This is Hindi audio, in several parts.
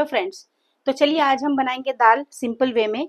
हेलो फ्रेंड्स, तो चलिए आज हम बनाएंगे दाल सिंपल वे में।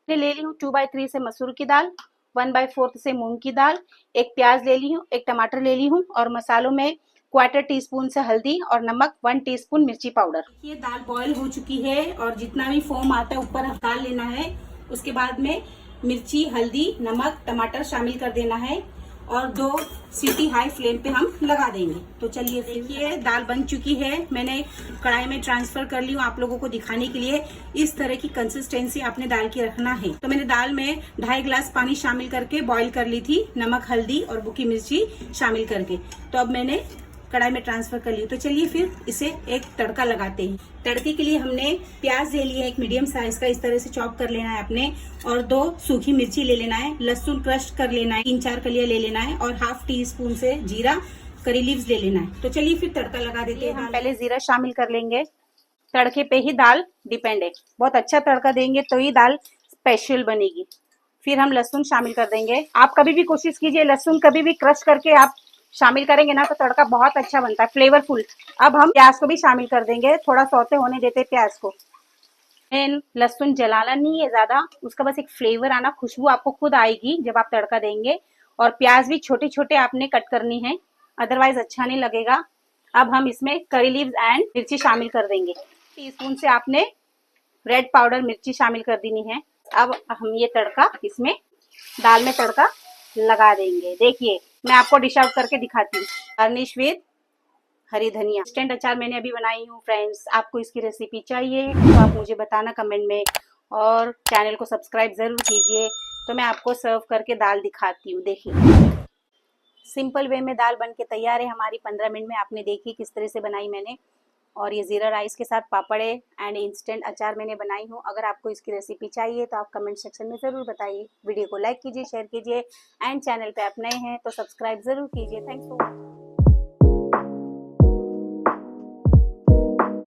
मैं ले ली हूँ 2/3 से मसूर की दाल, 1/4 से मूंग की दाल, एक प्याज ले ली हूँ, एक टमाटर ले ली हूँ और मसालों में 1/4 टीस्पून से हल्दी और नमक, 1 टीस्पून मिर्ची पाउडर। ये दाल बॉयल हो चुकी है और जितना भी फोम आता है ऊपर डाल लेना है। उसके बाद में मिर्ची, हल्दी, नमक, टमाटर शामिल कर देना है और 2 सीटी हाई फ्लेम पे हम लगा देंगे। तो चलिए देखिए दाल बन चुकी है, मैंने कढ़ाई में ट्रांसफर कर ली हूँ आप लोगों को दिखाने के लिए। इस तरह की कंसिस्टेंसी आपने दाल की रखना है। तो मैंने दाल में 2.5 गिलास पानी शामिल करके बॉईल कर ली थी, नमक, हल्दी और बुकी मिर्ची शामिल करके। तो अब मैंने कढ़ाई में ट्रांसफर कर ली। तो चलिए फिर इसे एक तड़का लगाते हैं। तड़के के लिए हमने प्याज ले लिया, एक मीडियम साइज का, इस तरह से चॉप कर लेना है आपने, और 2 सूखी मिर्ची ले लेना है, लहसुन क्रश कर लेना है, 3-4 कलियां ले लेना है और 1/2 टीस्पून से जीरा, करी लीव्स ले लेना है। तो चलिए फिर तड़का लगा देते हैं। हम पहले जीरा शामिल कर लेंगे। तड़के पे ही दाल डिपेंड है, बहुत अच्छा तड़का देंगे तो ही दाल स्पेशल बनेगी। फिर हम लहसुन शामिल कर देंगे। आप कभी भी कोशिश कीजिए लहसुन कभी भी क्रश करके आप शामिल करेंगे ना तो तड़का बहुत अच्छा बनता है, फ्लेवरफुल। अब हम प्याज को भी शामिल कर देंगे, थोड़ा सौते होने देते प्याज को। लहसुन जलाना नहीं है ज्यादा, उसका बस एक फ्लेवर आना, खुशबू आपको खुद आएगी जब आप तड़का देंगे। और प्याज भी छोटे छोटे आपने कट करनी है, अदरवाइज अच्छा नहीं लगेगा। अब हम इसमें करी लीव्स एंड मिर्ची शामिल कर देंगे। टीस्पून से आपने रेड पाउडर मिर्ची शामिल कर देनी है। अब हम ये तड़का इसमें दाल में तड़का लगा देंगे। देखिए मैं आपको डिश आउट करके दिखाती हूँ। गार्निश विद हरी धनिया। इंस्टेंट अचार मैंने अभी बनाई हूँ फ्रेंड्स। आपको इसकी रेसिपी चाहिए तो आप मुझे बताना कमेंट में, और चैनल को सब्सक्राइब जरूर कीजिए। तो मैं आपको सर्व करके दाल दिखाती हूँ। देखिए सिंपल वे में दाल बन के तैयार है हमारी। 15 मिनट में आपने देखी किस तरह से बनाई मैंने। और ये जीरा राइस के साथ पापड़ है एंड इंस्टेंट अचार मैंने बनाई हूँ। अगर आपको इसकी रेसिपी चाहिए तो आप कमेंट सेक्शन में ज़रूर बताइए। वीडियो को लाइक कीजिए, शेयर कीजिए एंड चैनल पे आप नए हैं तो सब्सक्राइब ज़रूर कीजिए। Thanks for